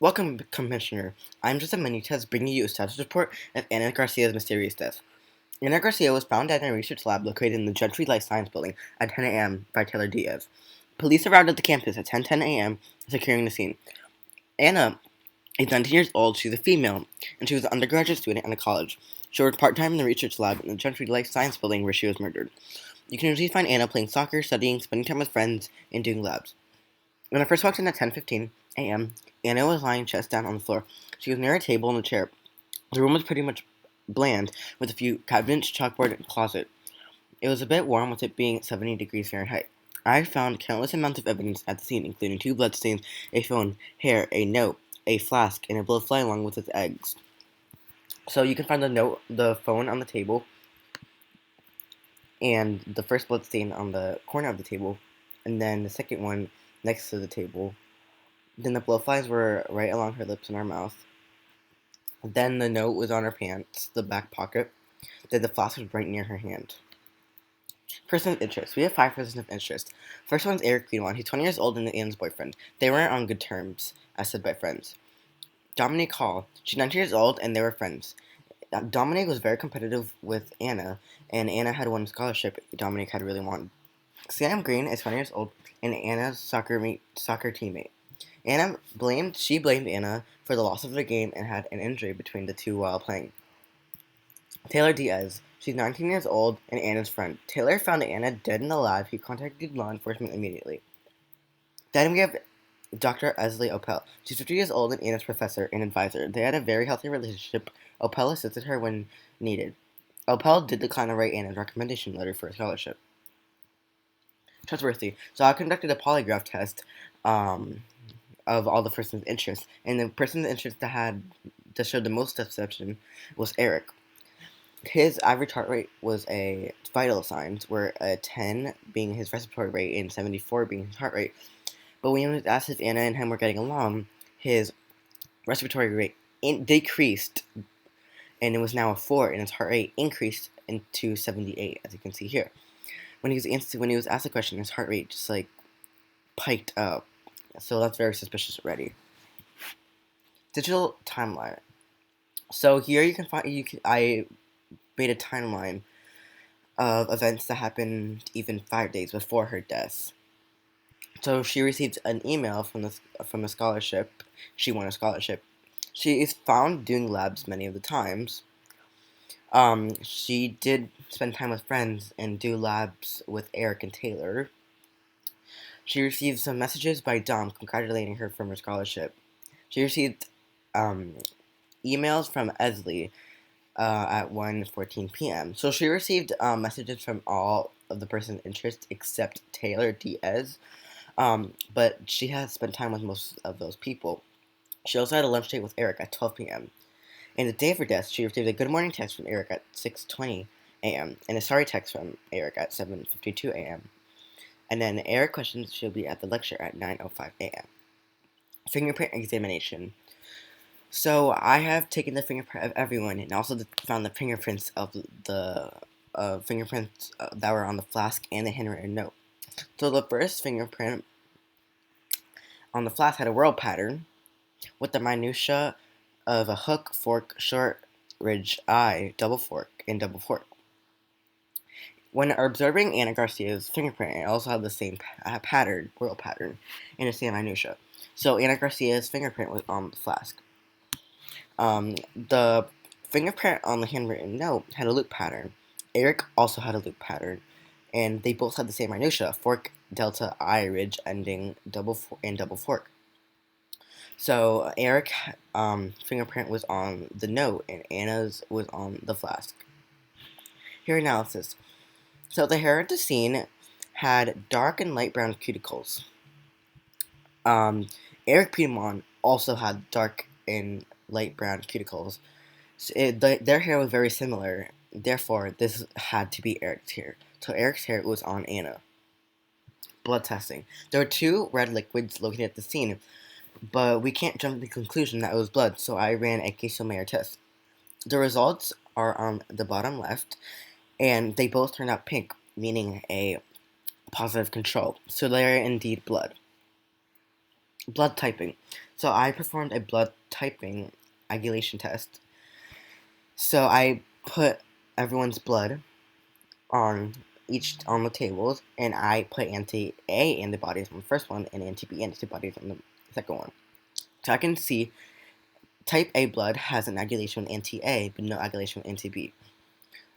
Welcome, Commissioner. I'm Joseph Benitez bringing you a status report of Ana Garcia's mysterious death. Ana Garcia was found dead in a research lab located in the Gentry Life Science Building at 10 a.m. by Taylor Diaz. Police arrived at the campus at 10:10 a.m., securing the scene. Ana is 19 years old. She's a female, and she was an undergraduate student at a college. She worked part-time in the research lab in the Gentry Life Science Building where she was murdered. You can usually find Ana playing soccer, studying, spending time with friends, and doing labs. When I first walked in at 10:15 a.m., Anna was lying chest down on the floor. She was near a table and a chair. The room was pretty much bland, with a few cabinets, chalkboard, and closet. It was a bit warm, with it being 70 degrees Fahrenheit. I found countless amounts of evidence at the scene, including two bloodstains, a phone, hair, a note, a flask, and a blowfly along with its eggs. So you can find the phone on the table, and the first bloodstain on the corner of the table, and then the second one next to the table. Then the blowflies were right along her lips and her mouth. Then the note was on her pants, the back pocket. Then the flask was right near her hand. Person of interest. We have 5 persons of interest. First one's Eric Greenwan. He's 20 years old and Anne's boyfriend. They weren't on good terms, as said by friends. Dominique Hall. She's 19 years old and they were friends. Dominique was very competitive with Anna, and Anna had won a scholarship Dominique had really wanted. Sam Green is 20 years old and Anna's soccer teammate. She blamed Anna for the loss of the game and had an injury between the two while playing. Taylor Diaz. She's 19 years old and Anna's friend. Taylor found Anna dead in the lab. He contacted law enforcement immediately. Then we have Dr. Esley Opel. She's 50 years old and Anna's professor and advisor. They had a very healthy relationship. Opel assisted her when needed. Opel did decline to write Anna's recommendation letter for a scholarship. Trustworthy. So I conducted a polygraph test of all the persons of interest, and the person of interest that showed the most deception was Eric. His average heart rate was a vital signs, where a 10 being his respiratory rate and 74 being his heart rate. But when he was asked if Anna and him were getting along, his respiratory rate decreased, and it was now a 4, and his heart rate increased into 78, as you can see here. When he was asked the question, his heart rate just piked up. So that's very suspicious already. Digital timeline. So here you can find I made a timeline of events that happened even 5 days before her death. So she received an email from the scholarship. She won a scholarship. She is found doing labs many of the times. She did spend time with friends and do labs with Eric and Taylor. She received some messages by Dom congratulating her from her scholarship. She received emails from Esley at 1:14 p.m. So she received messages from all of the persons of interest except Taylor Diaz, but she has spent time with most of those people. She also had a lunch date with Eric at 12 p.m. And the day of her death, she received a good morning text from Eric at 6:20 a.m. and a sorry text from Eric at 7:52 a.m. And then Eric questions she'll be at the lecture at 9:05 a.m. Fingerprint examination. So I have taken the fingerprint of everyone and also found the fingerprints of the fingerprints that were on the flask and the handwritten note. So the first fingerprint on the flask had a whorl pattern with the minutia of a hook, fork, short ridge eye, double fork, and double fork. When observing Ana Garcia's fingerprint, it also had the same pattern, whorl pattern, and the same minutia. So Ana Garcia's fingerprint was on the flask. The fingerprint on the handwritten note had a loop pattern. Eric also had a loop pattern, and they both had the same minutia: fork, delta, eye, ridge, ending, double fork. So Eric's fingerprint was on the note, and Anna's was on the flask. Hair analysis. So the hair at the scene had dark and light brown cuticles. Eric Piedmont also had dark and light brown cuticles. So their hair was very similar. Therefore, this had to be Eric's hair. So Eric's hair was on Anna. Blood testing. There were 2 red liquids located at the scene, but we can't jump to the conclusion that it was blood, so I ran a Queso-Mayer test. The results are on the bottom left, and they both turned out pink, meaning a positive control. So they are indeed blood. Blood typing. So I performed a blood typing coagulation test. So I put everyone's blood on on the tables, and I put anti-A antibodies on the first one and anti-B antibodies on the second one. So I can see type A blood has an coagulation with anti-A, but no coagulation with anti-B.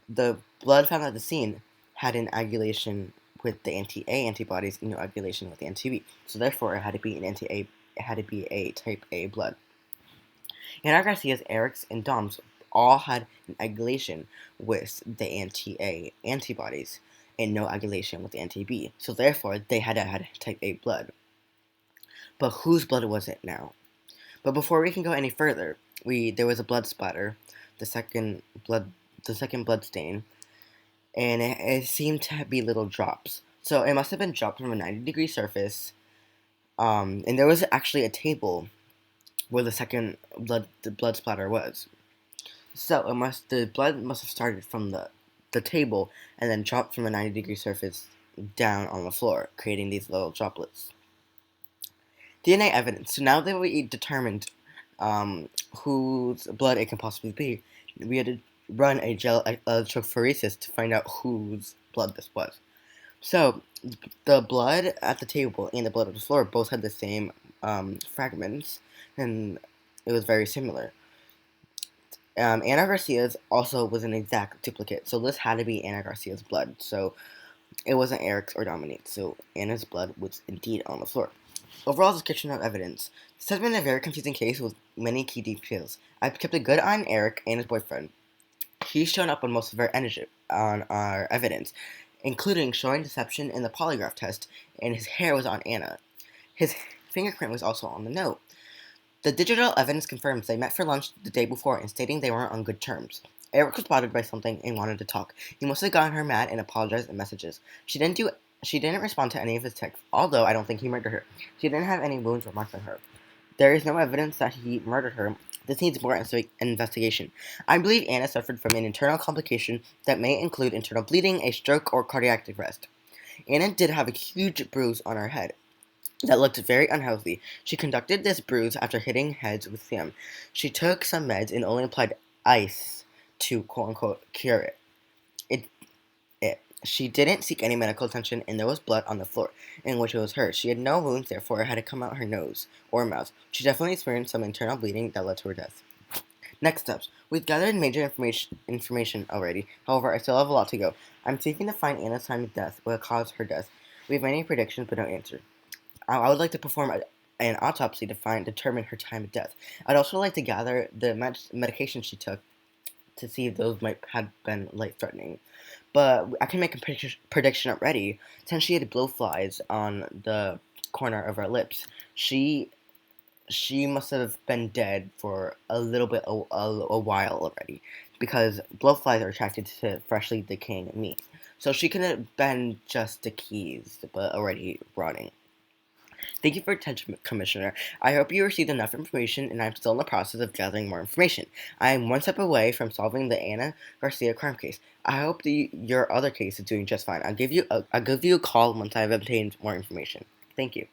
The blood found at the scene had an coagulation with the anti-A antibodies and no coagulation with the anti-B. So therefore, it had to be an anti-A. It had to be a type A blood. And Garcia's, Eric's, and Dom's all had an coagulation with the anti-A antibodies and no coagulation with the anti-B. So therefore, they had to have type A blood. But whose blood was it now? But before we can go any further, there was a blood splatter, the second blood stain, and it seemed to be little drops. So it must have been dropped from a 90-degree surface. And there was actually a table where the blood splatter was. So the blood must have started from the table and then dropped from a 90-degree surface down on the floor, creating these little droplets. DNA evidence. So now that we determined whose blood it can possibly be, we had to run a gel electrophoresis to find out whose blood this was. So the blood at the table and the blood on the floor both had the same fragments, and it was very similar. Ana Garcia's also was an exact duplicate, so this had to be Ana Garcia's blood. So it wasn't Eric's or Dominique's, so Anna's blood was indeed on the floor. Overall description of evidence. This has been a very confusing case with many key details. I've kept a good eye on Eric and his boyfriend. He's shown up on most of our evidence, including showing deception in the polygraph test, and his hair was on Anna. His fingerprint was also on the note. The digital evidence confirms they met for lunch the day before and stating they weren't on good terms. Eric was bothered by something and wanted to talk. He must have gotten her mad and apologized in messages. She didn't respond to any of his texts, although I don't think he murdered her. She didn't have any wounds or marks on her. There is no evidence that he murdered her. This needs more investigation. I believe Anna suffered from an internal complication that may include internal bleeding, a stroke, or cardiac arrest. Anna did have a huge bruise on her head that looked very unhealthy. She conducted this bruise after hitting heads with Sam. She took some meds and only applied ice to quote-unquote cure it. She didn't seek any medical attention, and there was blood on the floor, in which it was hers. She had no wounds, therefore it had to come out her nose or mouth. She definitely experienced some internal bleeding that led to her death. Next steps. We've gathered major information already. However, I still have a lot to go. I'm seeking to find Anna's time of death, what caused her death. We have many predictions, but no answer. I would like to perform an autopsy to determine her time of death. I'd also like to gather the medication she took to see if those might have been life-threatening. But I can make a prediction already. Since she had blowflies on the corner of her lips, she must have been dead for a little bit, a while already, because blowflies are attracted to freshly decaying meat. So she could have been just decayed, but already rotting. Thank you for your attention, Commissioner. I hope you received enough information, and I'm still in the process of gathering more information. I am one step away from solving the Ana Garcia crime case. I hope your other case is doing just fine. I'll give you a call once I have obtained more information. Thank you.